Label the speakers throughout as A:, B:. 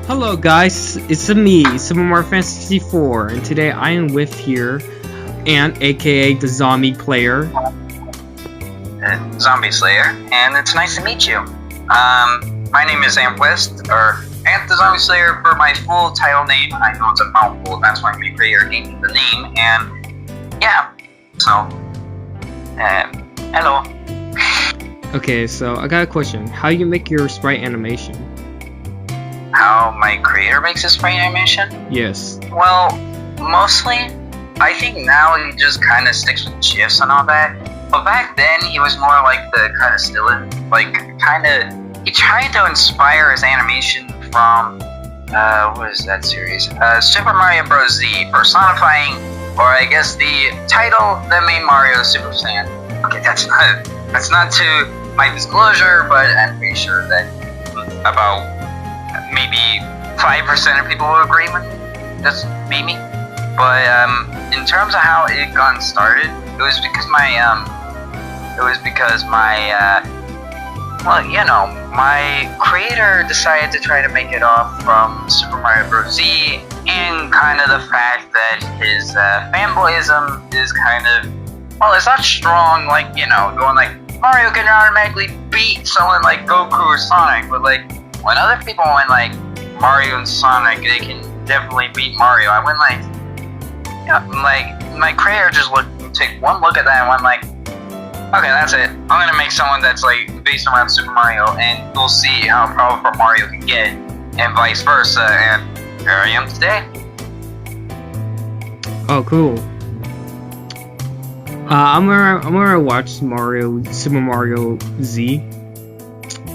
A: Hello guys, it's me, Super Mario Fantasy 4, and today I am with here, and aka the zombie player.
B: Zombie Slayer, and it's nice to meet you. My name is West, or Ant the Zombie Slayer for my full title name. I know it's a mouthful, that's why my creator gave me the name, and yeah, so, hello.
A: Okay, so I got a question. How you make your sprite animation?
B: How my creator makes his sprite animation?
A: Yes.
B: Well, mostly, I think now he just kind of sticks with GIFs and all that. But back then, he was more like the kind of he tried to inspire his animation from, what is that series? Super Mario Bros. Z, personifying, or I guess the title that made Mario Super Saiyan. Okay, that's not to my disclosure, but I'm pretty sure that about maybe 5% of people will agree with me. That's maybe. But in terms of how it got started, it was because my creator decided to try to make it off from Super Mario Bros. Z, and kind of the fact that his fanboyism is kind of, well, it's not strong, like, going like, Mario can automatically beat someone like Goku or Sonic, but like, when other people went like Mario and Sonic, they can definitely beat Mario. I went like, my creator just take one look at that and went like, okay, that's it. I'm gonna make someone that's like based around Super Mario, and we'll see how powerful Mario can get, and vice versa. And here I am today.
A: Oh, cool. I'm gonna watch Super Mario Z.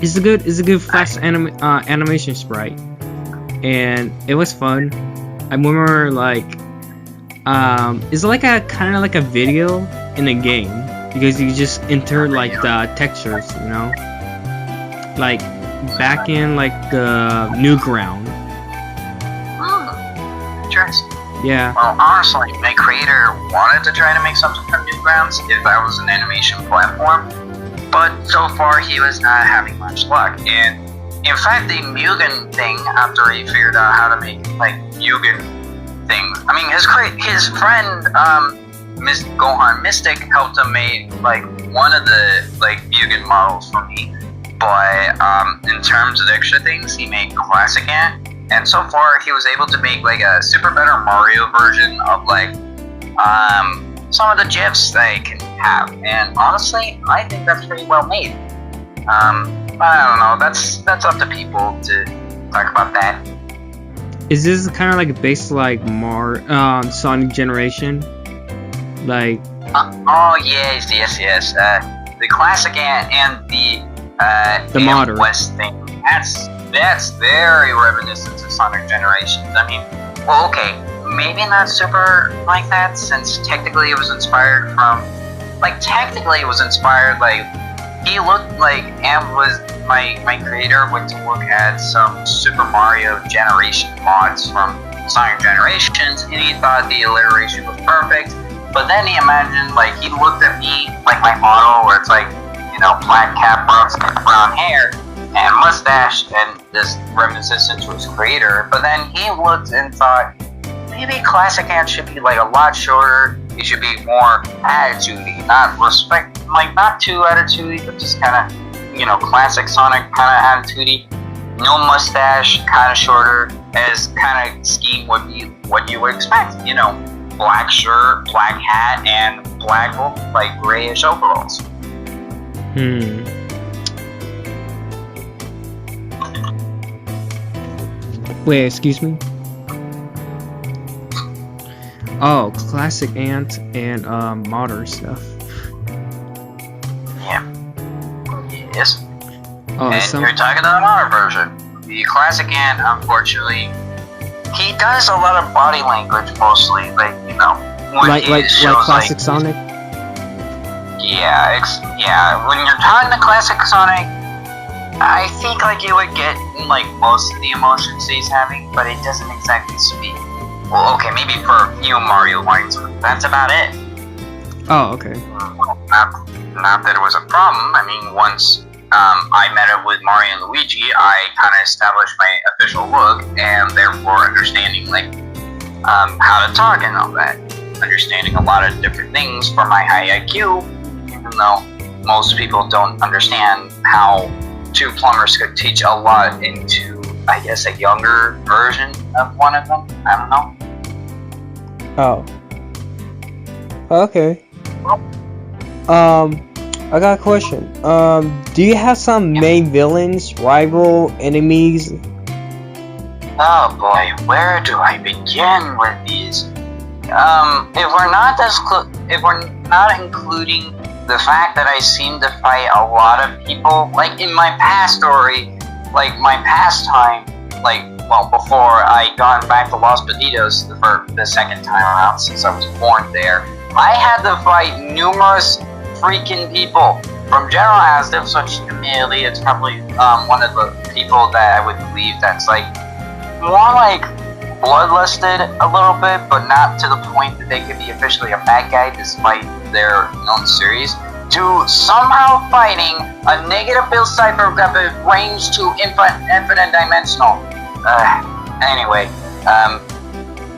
A: It's a good fast animation sprite, and it was fun. I remember like it's like a kind of like a video in a game, because you just enter like the textures, like back in like the Newground.
B: Interesting.
A: Yeah.
B: Well, honestly, my creator wanted to try to make something from Newgrounds if that was an animation platform, but so far he was not having much luck. And in fact, the Mugen thing, after he figured out how to make like Mugen things, I mean, his friend Miss Gohan Mystic helped him make like one of the like Mugen models for me. But in terms of the extra things, he made Classic Ant. And so far, he was able to make like a super better Mario version of like some of the GIFs that he can have. And honestly, I think that's pretty well made. I don't know. That's up to people to talk about that.
A: Is this kind of like based like Sonic Generation? Like.
B: Oh yes. The Classic Ant and the
A: modern
B: West thing. That's very reminiscent to Sonic Generations. I mean, well, okay, maybe not super like that, since technically it was inspired, he looked like Amp was, my creator went to look at some Super Mario Generation mods from Sonic Generations, and he thought the alliteration was perfect, but then he imagined, like, he looked at me, like my model, where it's like, black cap, brown hair, and mustache, and this reminiscent to his creator. But then he looked and thought, maybe Classic Ant should be like a lot shorter. He should be more attitudey, not too attitudey, but just kind of, classic Sonic kind of attitudey. No mustache, kind of shorter, as kind of scheme would be what you would expect. Black shirt, black hat, and black, like grayish overalls.
A: Wait, excuse me? Oh, Classic Ant and modern stuff.
B: Yeah. Yes.
A: Oh,
B: and you're talking about the modern version. The Classic Ant, unfortunately, he does a lot of body language mostly, like,
A: like Classic Sonic?
B: Yeah, when you're talking to Classic Sonic, I think like you would get like most of the emotions he's having, but it doesn't exactly speak. Well, okay, maybe for Mario lines, but that's about it.
A: Oh, okay.
B: Not that it was a problem. I mean, once I met up with Mario and Luigi, I kind of established my official look, and therefore understanding like how to talk and all that. Understanding a lot of different things for my high IQ, even though most people don't understand how two plumbers could teach a lot into, I guess, a younger version of one of them. I don't know.
A: Oh. Okay. I got a question. Do you have some main villains, rival, enemies?
B: Oh boy, where do I begin with these? If we're not including the fact that I seem to fight a lot of people, like in my past story, like my past time, like, well, before I gone back to Los Peditos for the second time around since I was born there, I had to fight numerous freaking people. From General Asdif, which immediately it's probably one of the people that I would believe that's like more like bloodlusted a little bit, but not to the point that they could be officially a bad guy despite their known series, to somehow fighting a negative build Cipher that is ranged to infinite dimensional. Anyway,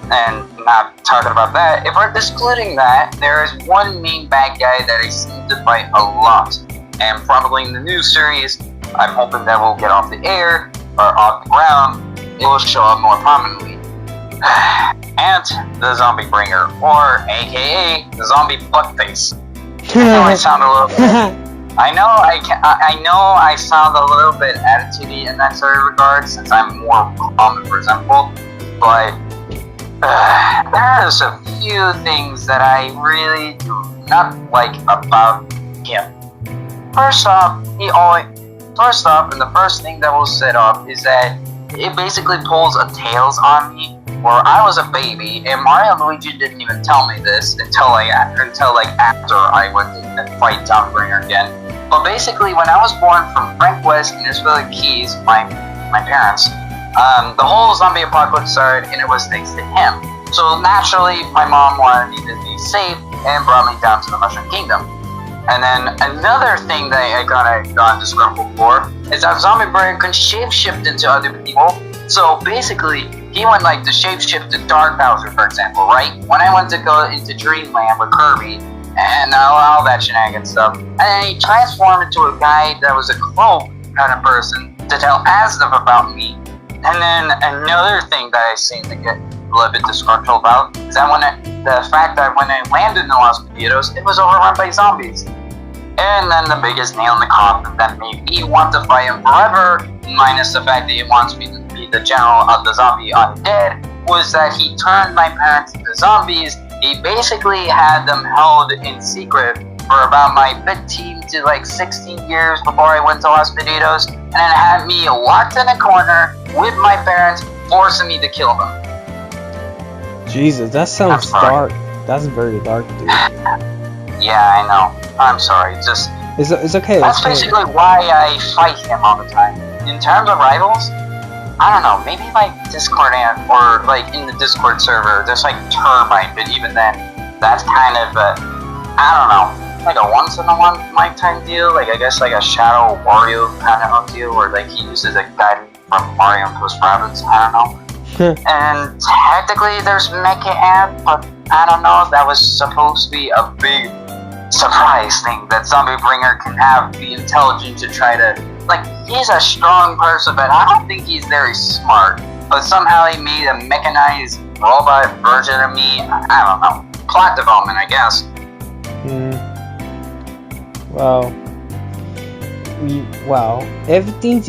B: and not talking about that, if we're excluding that, there is one main bad guy that I seem to fight a lot, and probably in the new series, I'm hoping that will get off the air, or off the ground, it will show up more prominently. Ant, the Zombie Bringer, or AKA the Zombie Buttface. I know I sound a little bit. I know I sound a little bit attitudey in that sort of regard, since I'm more calm and presentable. But there's a few things that I really do not like about him. First off, and the first thing that will set off is that it basically pulls a Tails on me, where I was a baby, and Mario and Luigi didn't even tell me this until after I went to fight Zombiebringer again. But basically, when I was born from Frank West and Isabella Keys, my parents, the whole zombie apocalypse started, and it was thanks to him. So naturally, my mom wanted me to be safe and brought me down to the Mushroom Kingdom. And then another thing that I got disgruntled for is that Zombiebringer can shapeshift into other people. So basically, he went like to shapeshift to Dark Bowser, for example, right? When I went to go into Dreamland with Kirby and all that shenanigans stuff, and then he transformed into a guy that was a cloak kind of person to tell Asdif about me. And then another thing that I seem to get a little bit disgruntled about is that the fact that when I landed in Los Peditos, it was overrun by zombies. And then the biggest nail in the coffin that made me want to fight him forever, minus the fact that he wants me to be the general of the zombie undead, was that he turned my parents into zombies. He basically had them held in secret for about my 15 to like 16 years before I went to Los Peditos, and then had me locked in a corner with my parents, forcing me to kill them.
A: Jesus, that sounds dark. That's very dark, dude.
B: Yeah, I know. I'm sorry. Just
A: it's okay.
B: That's basically why I fight him all the time. In terms of rivals, I don't know. Maybe like Discord or like in the Discord server, there's like Turbine, but even then, that's kind of I don't know, like a once in a lifetime deal. Like I guess like a Shadow Wario kind of deal, where like he uses a guy from Mario and Plus Rabbids. I don't know. And technically, there's Mecha Ant, but I don't know. That was supposed to be a big surprise thing that Zombiebringer can have the intelligence to try to, like, he's a strong person, but I don't think he's very smart. But somehow he made a mechanized robot version of me. I don't know. Plot development, I guess.
A: Wow. Wow. Everything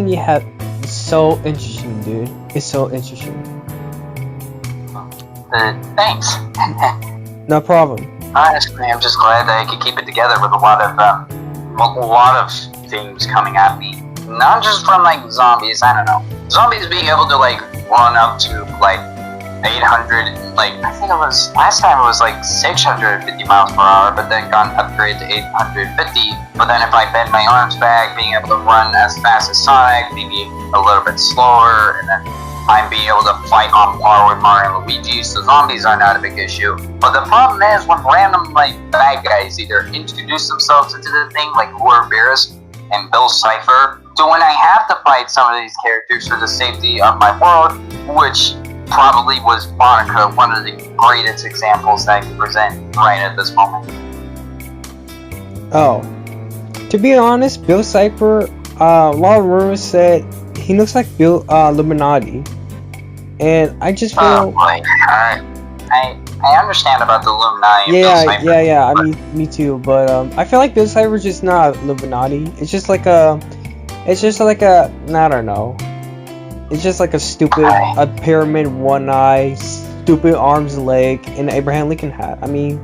A: you have is so interesting, dude. It's so interesting.
B: Thanks.
A: No problem.
B: Honestly, I'm just glad that I could keep it together with a lot of things coming at me. Not just from like zombies, I don't know. Zombies being able to like run up to like 800, like I think it was last time it was like 650 miles per hour, but then got upgraded to 850. But then if I bend my arms back, being able to run as fast as Sonic, maybe a little bit slower, and then I'm being able to fight on par with Mario and Luigi, so zombies are not a big issue. But the problem is when random like bad guys either introduce themselves into the thing, like Ouroboros, and Bill Cipher, to when I have to fight some of these characters for the safety of my world, which probably was Monica, one of the greatest examples that I can present right at this moment.
C: Oh, to be honest, Bill Cipher, a lot of rumors said he looks like Bill Illuminati, and I just feel.
B: I understand about the Illuminati.
C: Yeah. I mean, me too. But I feel like Bill Cipher's just not Illuminati. It's just like a. I don't know. It's just like a stupid, a pyramid, one eye, stupid arms, leg, and Abraham Lincoln hat. I mean,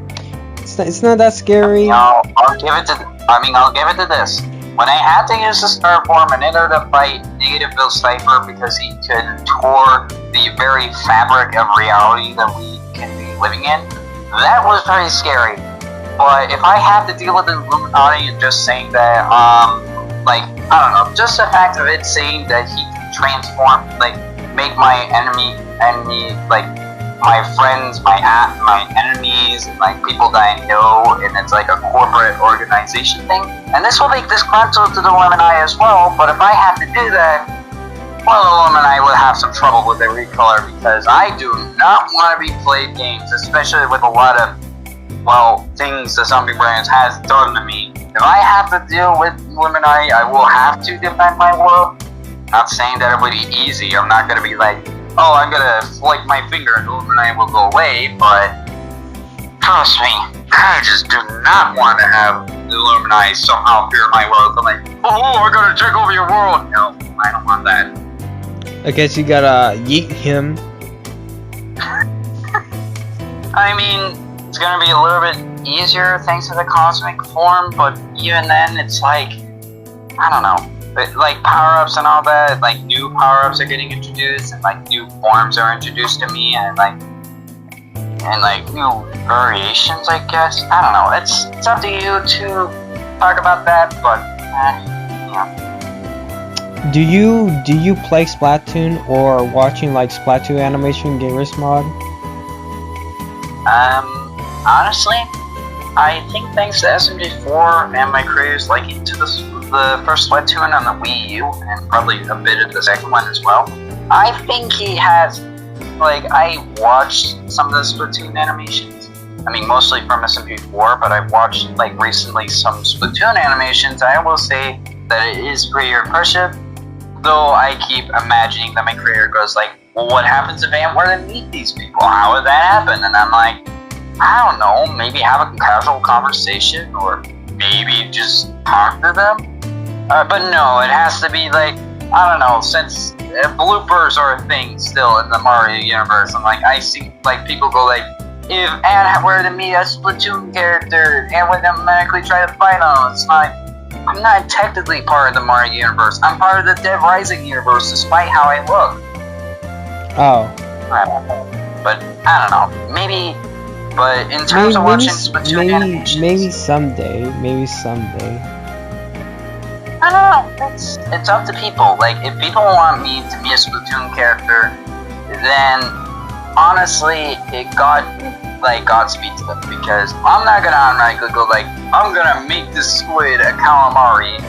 C: it's not that scary.
B: I'll give it to this. When I had to use the star form in order to fight negative Bill Cipher because he could tore the very fabric of reality that we can be living in, that was very scary. But if I have to deal with the Illuminati and just saying that, I don't know, just the fact of it saying that he can transform, make my enemy, like, my friends, my enemies, and people that I know, and it's like a corporate organization thing. And this will make this console to the Illuminati as well, but if I have to do that, well, the Illuminati will have some trouble with the recolor, because I do not want to be played games, especially with a lot of, things the Zombie Brands has done to me. If I have to deal with Illuminati, I will have to defend my world. Not saying that it would be easy. I'm not going to be like, oh, I'm going to flick my finger and Illuminati will go away, but trust me, I just do not want to have the Illuminati somehow appear in my world. I'm like, oh, I got to take over your world. No, I don't want that.
C: I guess you gotta yeet him.
B: I mean, it's going to be a little bit easier thanks to the cosmic form, but even then, it's like, I don't know. But, power-ups and all that, new power-ups are getting introduced, and, new forms are introduced to me, and, new variations, I guess. I don't know. It's up to you to talk about that, but,
C: Do you play Splatoon or watching, Splatoon animation gamers mod?
B: Honestly, I think thanks to SMG4 and my creators liking to the first Splatoon on the Wii U, and probably a bit of the second one as well, I think he has, I watched some of the Splatoon animations. I mean, mostly from SMG4, but I've watched, recently some Splatoon animations. I will say that it is pretty impressive, though I keep imagining that my creator goes well, what happens if I were to meet these people? How would that happen? And I'm like, I don't know, maybe have a casual conversation, or maybe just talk to them? But no, it has to be I don't know, since bloopers are a thing still in the Mario universe, and I see people go if Anne were to meet a Splatoon character, Anne would automatically try to fight him. It's I'm not technically part of the Mario universe, I'm part of the Dead Rising universe, despite how I look.
C: Oh.
B: But, I don't know, maybe. But in terms of watching Splatoon animations,
C: maybe someday.
B: I don't know. It's up to people. If people want me to be a Splatoon character, then honestly, Godspeed to them, because I'm not gonna automatically go I'm gonna make this squid a calamari,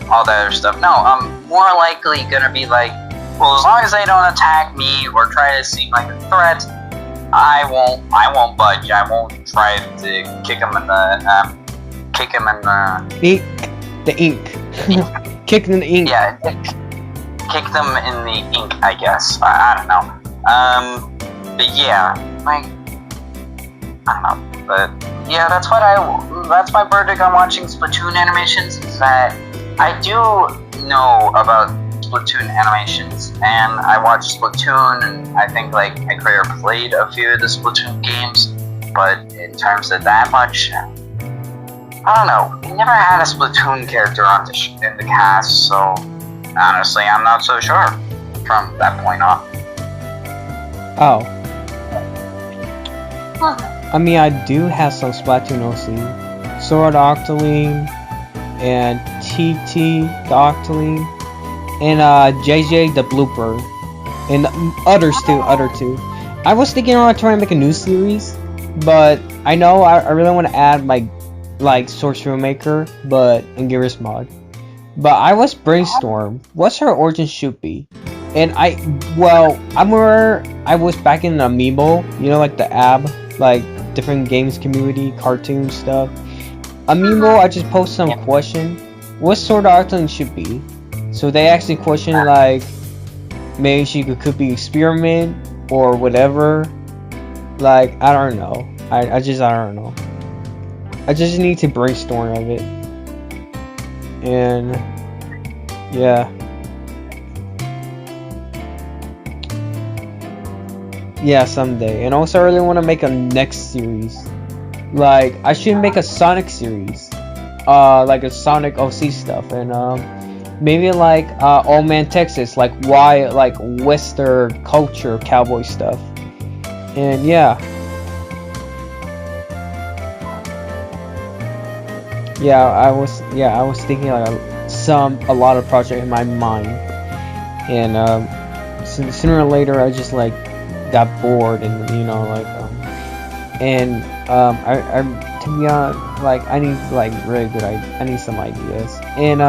B: all that other stuff. No, I'm more likely gonna be well, as long as they don't attack me or try to seem like a threat, I won't budge. I won't try to kick them in the
C: ink. Kick in the ink.
B: Yeah, kick them in the ink, I guess. I don't know. But yeah, I don't know. But yeah, that's my verdict on watching Splatoon animations, is that I do know about Splatoon animations, and I watched Splatoon, and I think my career played a few of the Splatoon games, but in terms of that much, I don't know. We never had a Splatoon character on in the cast, so honestly, I'm not so sure from that point on.
C: Oh. I mean, I do have some Splatoon OC. Sword Octoling, and TT the Octoling, and JJ the Blooper, and other two. I was thinking about trying to make a new series, but I know I really want to add like Source Filmmaker, but in Gears mod. but I was brainstorm. What's her origin should be? And I remember I was back in Amiibo, you know, like the app, like different games community, cartoon stuff. Amiibo, I just post some question. What sort of Arcton should be? So they actually question like maybe she could be experiment or whatever. Like I don't know. I don't know. I just need to brainstorm of it. And yeah. Yeah, someday. And also I really want to make a next series. Like I should make a Sonic series. Like a Sonic OC stuff, and maybe like Old Man Texas, like why like Western culture cowboy stuff. And yeah. I was thinking like a lot of project in my mind, and sooner or later I just like got bored, and you know like I to be honest, like I need like really good I need some ideas, and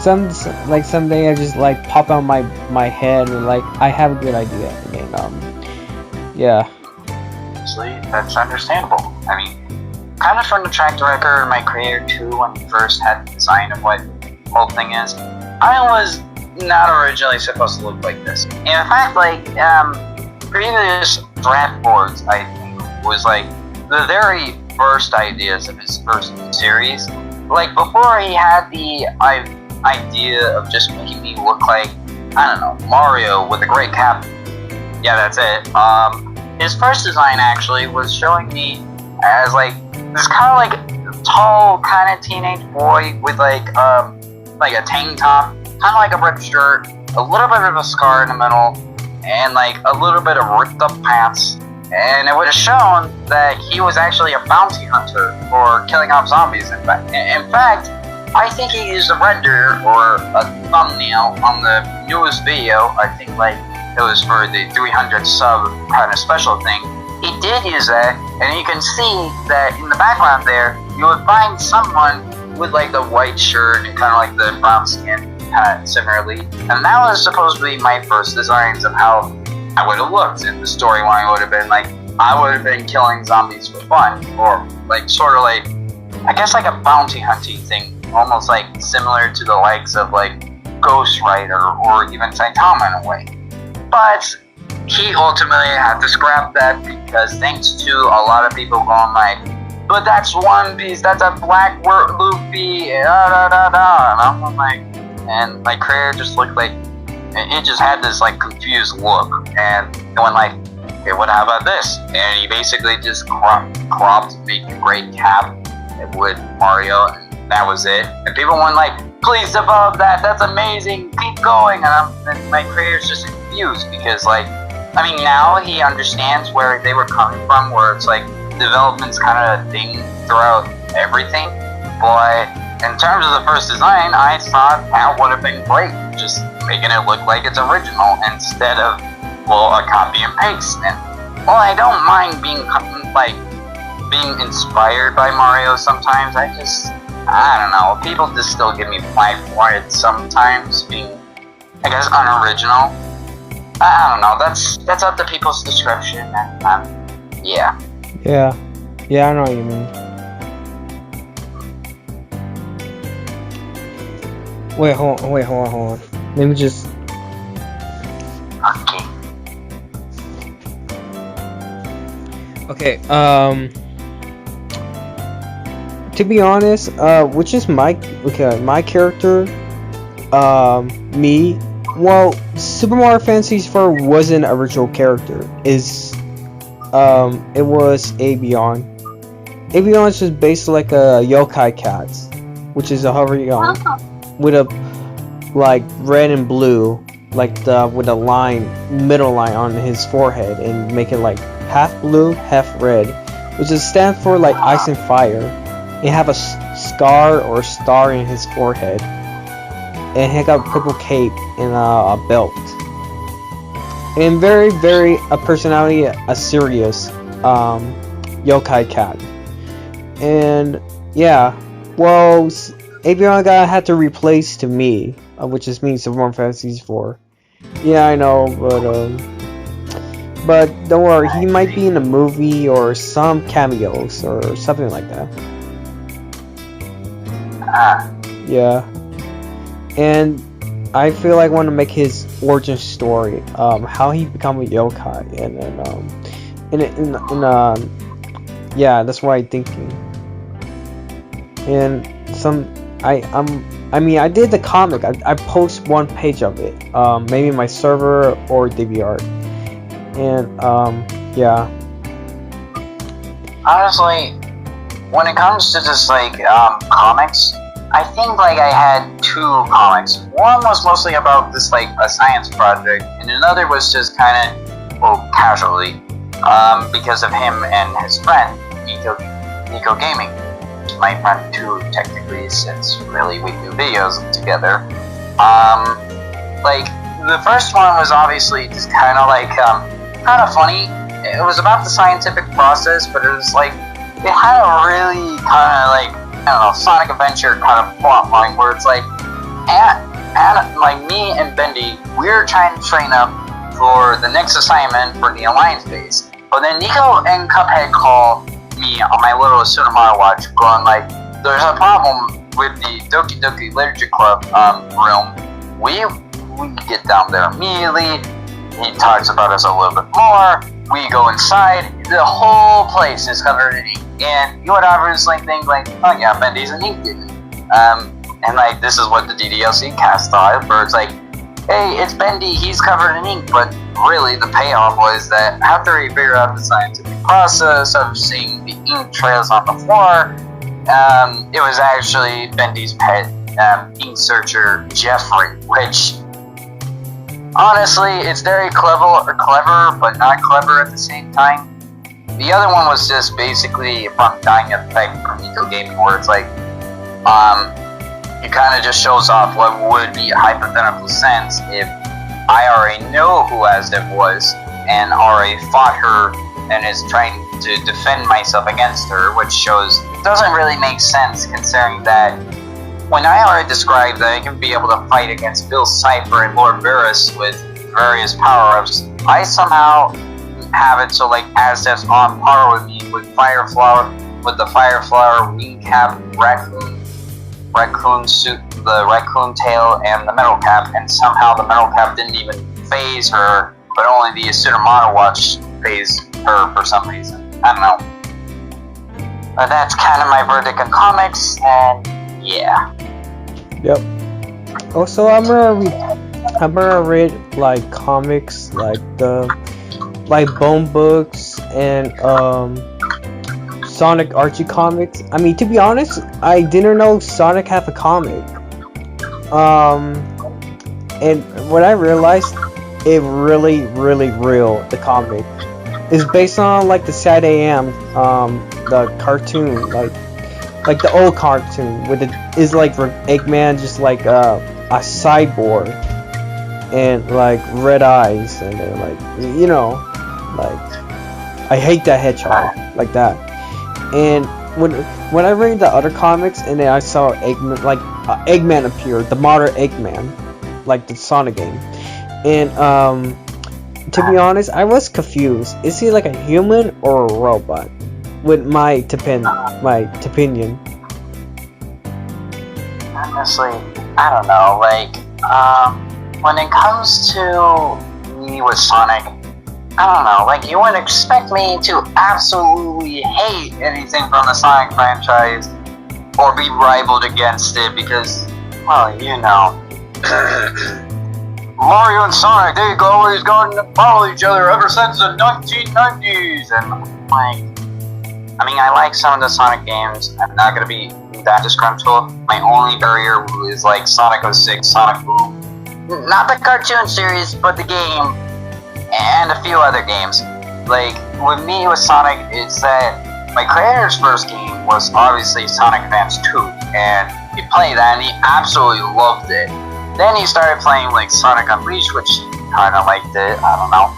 C: someday I just like pop out my head and like I have a good idea, and yeah.
B: Actually, that's understandable. I mean, kind of from the track record, my creator too, when he first had the design of what the whole thing is, I was not originally supposed to look like this. In fact, like previous draft boards, I think, was like the very first ideas of his first series. Like before he had the idea of just making me look like, I don't know, Mario with a great cap. Yeah, that's it. His first design actually was showing me as like this kind of like tall kind of teenage boy with like a tank top, kind of like a ripped shirt, a little bit of a scar in the middle, and like a little bit of ripped up pants. And it would have shown that he was actually a bounty hunter for killing off zombies. In fact, I think he used a render or a thumbnail on the newest video. I think like it was for the 300 sub kind of special thing. He did use that, and you can see that in the background there, you would find someone with like the white shirt and kind of like the brown skin, kind of similarly. And that was supposed to be my first designs of how I would have looked, and the storyline would have been like I would have been killing zombies for fun, or like sort of like I guess like a bounty hunting thing, almost like similar to the likes of like Ghost Rider or even Saitama in a way. But he ultimately had to scrap that because thanks to a lot of people going like, but that's One Piece, that's a black Luffy, da da da da, and I'm like, and my creator just looked like, it just had this like confused look, and it went like, okay, what about this? And he basically just cropped, made a great cap with Mario, and that was it. And people went like, please develop that, that's amazing, keep going, and my creator's just confused because like, I mean, now he understands where they were coming from, where it's like development's kind of a thing throughout everything. But in terms of the first design, I thought that would have been great, just making it look like it's original instead of, well, a copy and paste. And well, I don't mind being inspired by Mario sometimes. I don't know, people just still give me flack for it sometimes, being, I guess, unoriginal. I don't know, that's up to people's description, and yeah.
C: Yeah, I know what you mean. Wait, hold on. Let me just... Okay, to be honest, which is my character, me. Well, Super Mario Fantasy 4 wasn't an original character. It was Avion. Avion is just based like a yokai cat, which is a hover-yon with a like red and blue, like with a middle line on his forehead, and make it like half blue, half red, which is stand for like ice and fire. He have a scar or star in his forehead, and he got a purple cape and a belt. And very, very a personality, a serious yokai cat. And yeah, well, Avion guy had to replace to me, which is me, Super Mario Fantasy 4. Yeah, I know, but don't worry, he might be in a movie or some cameos or something like that. Yeah, and I feel like I want to make his origin story, how he become a yokai, yeah, that's what I'm thinking. And I mean, I did the comic. I post one page of it, maybe my server or DeviantArt, and yeah.
B: Honestly, when it comes to just like comics, I think like I had 2 comics. One was mostly about this like a science project, and another was just kind of, well, casually, because of him and his friend Nico Gaming. My friend too, technically, since really we do videos together. Like the first one was obviously just kind of like kind of funny. It was about the scientific process, but it was like it had a really kind of like, I don't know, Sonic Adventure kind of plot line where it's like, and like me and Bendy, we're trying to train up for the next assignment for the Alliance base. But then Nico and Cuphead call me on my little Tsunomara watch, going like, there's a problem with the Doki Doki Literature Club room. We get down there immediately. He talks about us a little bit more. We go inside. The whole place is covered in ink, and you would obviously think like, oh yeah, Bendy's an ink demon. And like this is what the DDLC cast thought, where it's like, hey, it's Bendy, he's covered in ink, but really the payoff was that after he figured out the scientific process of seeing the ink trails on the floor, it was actually Bendy's pet ink searcher, Jeffrey, which honestly, it's very clever, but not clever at the same time. The other one was just basically a fun dying effect from Nico Gaming, where it's like, it kind of just shows off what would be a hypothetical sense if I already know who Azdev was and already fought her and is trying to defend myself against her, which shows doesn't really make sense considering that when I already described that I can be able to fight against Bill Cipher and Lord Varus with various power-ups, I somehow have it so like Azdev's on par with me with the Fire Flower, Wing Cap, Raccoon suit, the Raccoon tail, and the Metal Cap, and somehow the Metal Cap didn't even phase her, but only the Tsunomara watch phased her for some reason. I don't know. But that's kind of my verdict on comics, and yeah.
C: Yep. Also, I'm gonna read like comics, like Bone Books and Sonic Archie comics. I mean, to be honest, I didn't know Sonic had a comic. And when I realized it really real, the comic is based on like the Sad AM, the cartoon, like the old cartoon with is like Eggman just like a cyborg and like red eyes and then like, you know, like I hate that hedgehog like that. And when I read the other comics and then I saw Eggman, like Eggman appeared, the modern Eggman, like the Sonic game, and to be honest, I was confused. Is he like a human or a robot? With my opinion.
B: Honestly, I don't know. Like, when it comes to me with Sonic, I don't know. Like, you wouldn't expect me to absolutely hate anything from the Sonic franchise or be rivaled against it because, well, you know. Mario and Sonic, they've always gone to follow each other ever since the 1990s, and like, I mean, I like some of the Sonic games. I'm not gonna be that disgruntled. My only barrier is like Sonic 06, Sonic Boom, not the cartoon series, but the game, and a few other games. Like with me with Sonic, it's that my creator's first game was obviously Sonic Advance 2, and he played that and he absolutely loved it. Then he started playing like Sonic Unleashed, which he kind of liked it, I don't know.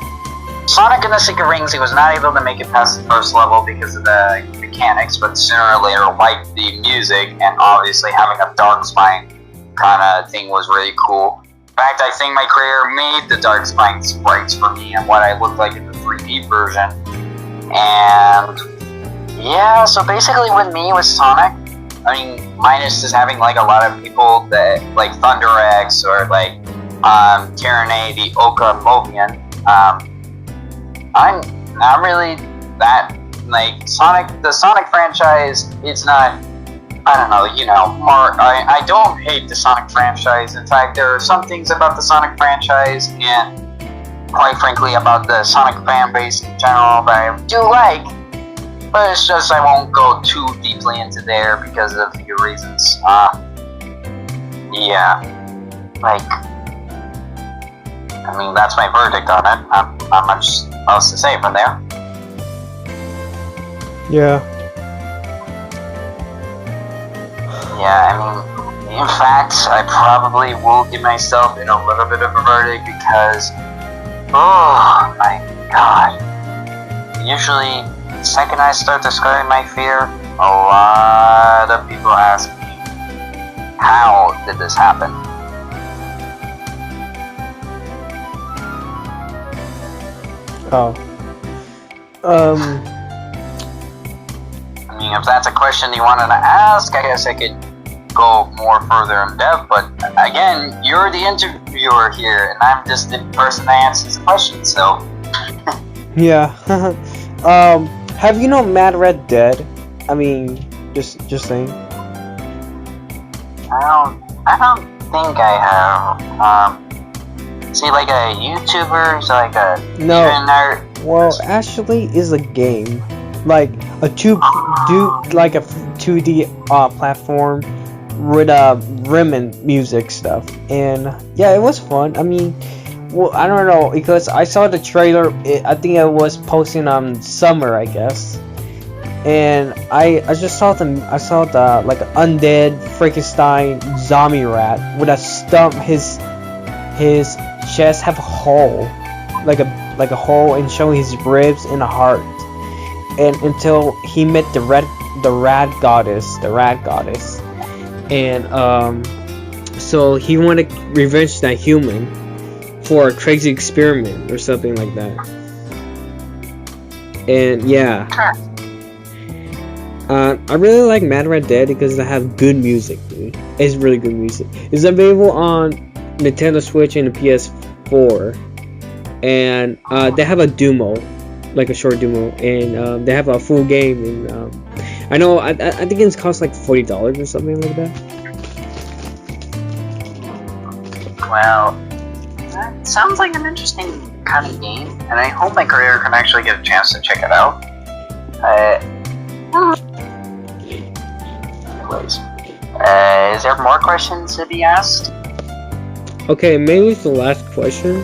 B: Sonic and the Secret Rings, he was not able to make it past the first level because of the mechanics, but sooner or later liked the music, and obviously having a dark spine kind of thing was really cool. In fact, I think my creator made the dark spine sprites for me and what I looked like in the 3D version. And yeah, so basically with me, with Sonic, I mean, minus just having like a lot of people that like Thunder X or like Tyranny the Oka Mobian, I'm not really that like Sonic. The Sonic franchise, it's not. I don't know. You know, more. I don't hate the Sonic franchise. In fact, there are some things about the Sonic franchise and, quite frankly, about the Sonic fan base in general that I do like. But it's just I won't go too deeply into there because of a few reasons. Yeah, like. I mean, that's my verdict on it. Not much else to say from there.
C: Yeah.
B: Yeah, I mean, in fact, I probably will give myself in a little bit of a verdict because, oh my god. Usually, the second I start describing my fear, a lot of people ask me, how did this happen?
C: Oh.
B: I mean, if that's a question you wanted to ask, I guess I could go more further in depth, but again, you're the interviewer here, and I'm just the person that answers the question, so...
C: Yeah. Have you known Mad Red Dead? I mean, just saying.
B: I don't think I have. Is he like a YouTuber? Is he like a...
C: No. Well, actually, is a game. Like a 2D platform with rim and music stuff, and yeah, it was fun. I mean, well, I don't know because I saw the trailer. I think it was posting on summer, I guess, and I just saw them. I saw the like undead Frankenstein zombie rat with a stump. His chest have a hole, like a hole, and showing his ribs and a heart. And until he met the rat goddess, and so he wanted to revenge that human for a crazy experiment or something like that. And yeah, I really like Mad Red Dead because they have good music, dude. It's really good music. It's available on Nintendo Switch and the PS4, and they have a demo. Like a short demo, and they have a full game, and I know I think it's cost like $40 or something like that.
B: Well, that sounds like an interesting kind of game, and I hope my career can actually get a chance to check it out. Anyways, is there more questions to be asked?
C: Okay, maybe it's the last question.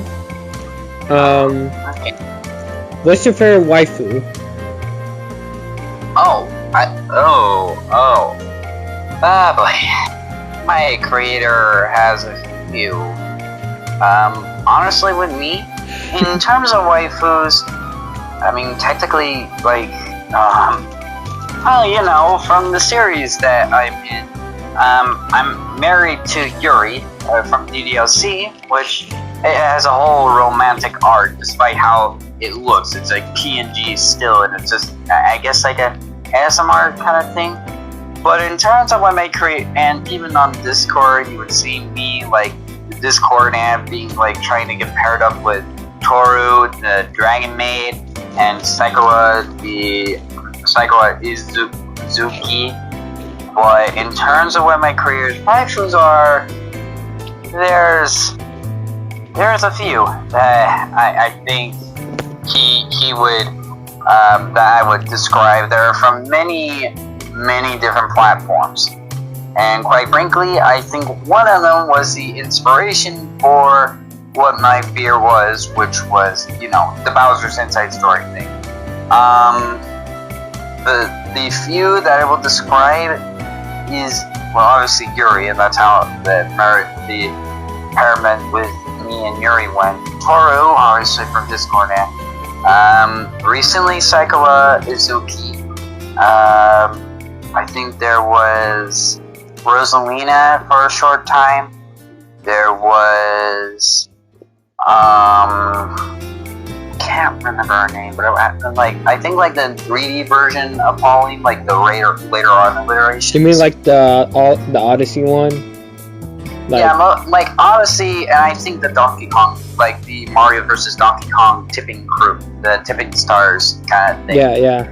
B: Okay.
C: What's your favorite waifu?
B: Boy. My creator has a few. Honestly, with me, in terms of waifus, I mean, technically, like, well, you know, from the series that I'm in, I'm married to Yuri from DDLC, which it has a whole romantic arc, despite how it looks. It's like PNG still, and it's just, I guess, like a ASMR kind of thing. But in terms of what I create, and even on Discord, you would see me, like, the Discord app being, like, trying to get paired up with Toru, the Dragon Maid, and Sakura, Izuki. But in terms of what my career's waifus are, there's a few that I think he would that I would describe. They're from many different platforms, and quite frankly, I think one of them was the inspiration for what my fear was, which was, you know, the Bowser's Inside Story thing. The few that I will describe is, well, obviously Yuri, and that's how the pairment with me and Yuri went. Toru, obviously from Discord, and Recently Saikawa Izuki. I think there was Rosalina for a short time. There was can't remember her name, but I think like the 3D version of Pauline, like the later on iterations.
C: You mean like the Odyssey one? Like,
B: yeah, like Odyssey, and I think the Donkey Kong, like the Mario versus Donkey Kong tipping crew, the tipping stars kind of thing.
C: yeah.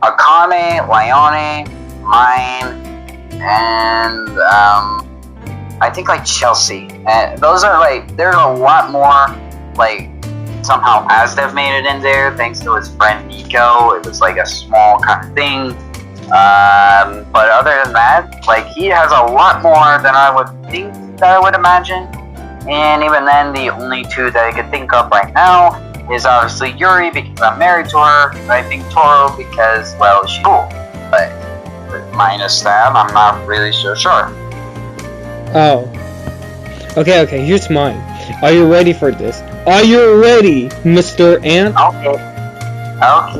B: Akane, Leone, Mine, and I think like Chelsea. And those are like, there's a lot more like somehow as they've made it in there thanks to his friend Nico. It was like a small kind of thing. But other than that, like he has a lot more than I would think that I would imagine. And even then, the only two that I could think of right now is obviously Yuri because I'm married to her, and I think Toro because, well, she's cool. But minus that, I'm not really so sure.
C: Oh. Okay, here's mine. Are you ready for this? Are you ready, Mr. Ant?
B: Okay, I'm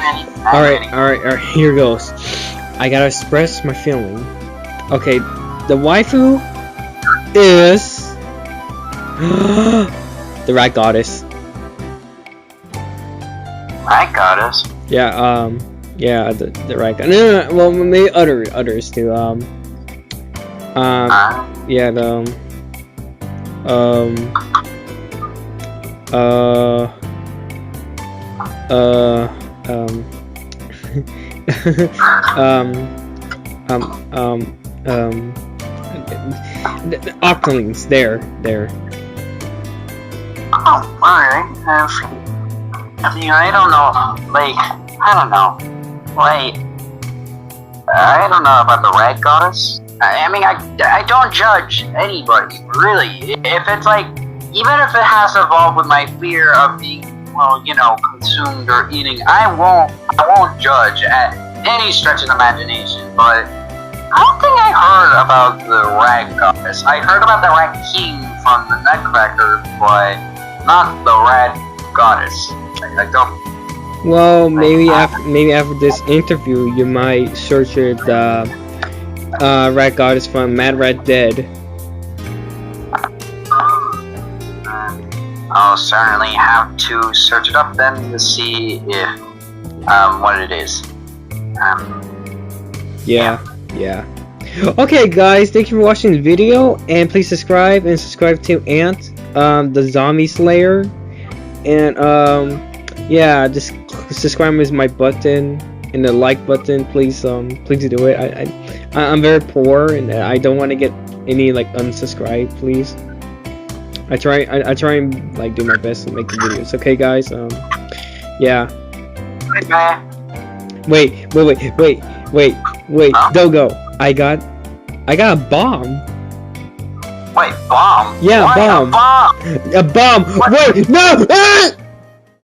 B: ready.
C: Alright, here goes. I gotta express my feeling. Okay, the waifu is the Rat Goddess.
B: Rat Goddess?
C: Yeah, the Rat Goddess. No, well, maybe others too. Yeah, the the Octolings, there.
B: Oh, alright. I mean, I don't know. Like, I don't know. Like, I don't know about the Rat Goddess. I mean, I don't judge anybody, really. If it's like, even if it has to evolve with my fear of being, well, you know, consumed or eating, I won't judge at any stretch of imagination, but I don't think I heard about the Rat Goddess. I heard about the Rat King from the Nutcracker, but not the Rat Goddess. I don't.
C: Well, maybe after this interview, you might search it. Rat Goddess from Mad Rat Dead.
B: I'll certainly have to search it up then to see if what it is.
C: Yeah. Okay, guys, thank you for watching the video, and please subscribe to Ant, the Zombie Slayer, and yeah, just subscribe with my button and the like button. Please do it. I'm very poor and I don't want to get any like unsubscribe. Please. I try and like do my best to make the videos. Okay, guys. Yeah. Wait.
B: Huh?
C: Dogo. I got a bomb.
B: Wait, bomb?
C: Yeah,
B: Why
C: bomb.
B: a bomb?
C: A bomb.
B: What?
C: Wait, no. Ah!